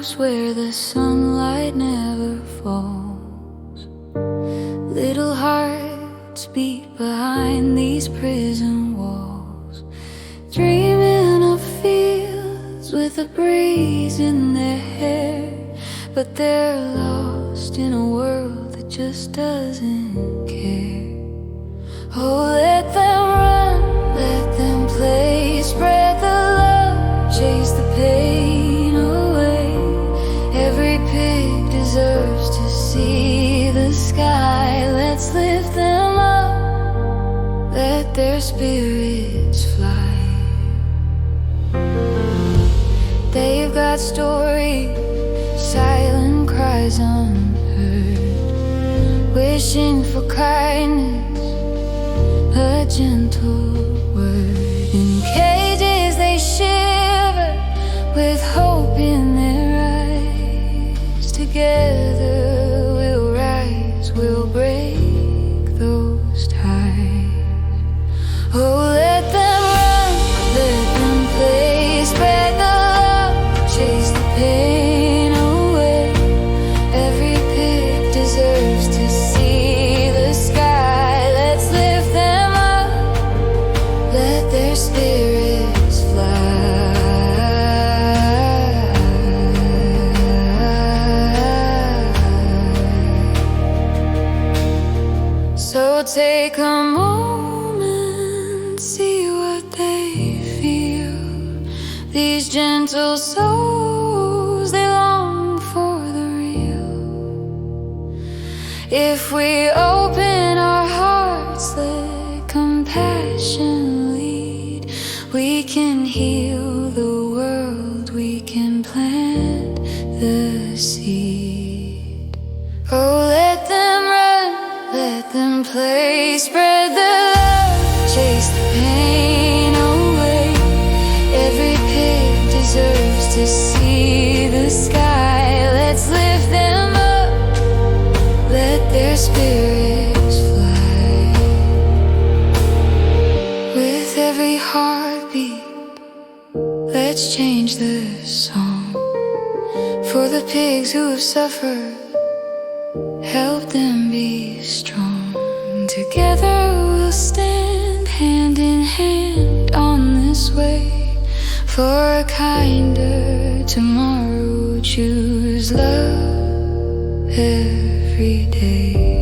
house where the sunlight never falls. Little hearts beat behind these prison walls, dreaming of fields with a breeze in their hair. But they're lost in a world that just doesn't care. Oh, let them run, let them play, spread the love, chase the pain away. Every pig deserves to see the sky. Let's lift them up, let their spirits fly. They've got stories, silent cries unheard, wishing for kindness, a gentle word. In cages they shiver with hope in their eyes. Together we'll rise, we'll break those ties. Oh, let them run, let them play, spread the love, chase the pain away. Every pig deserves to see the sky. Let's lift them up, let their spirits fly. So take a moment, see what they feel. These gentle souls, they long for the real. If we open our hearts, let compassion lead, we can heal the world, we can plant the seed. Oh, let them run, let them play, spread the love, chase the pain away. Every pig deserves to see the sky. Let's lift them up, let their spirits fly. With every heartbeat, let's change the song. For the pigs who have suffered, help them be strong. Together we'll stand hand in hand on this way, for a kinder tomorrow. Choose love every day.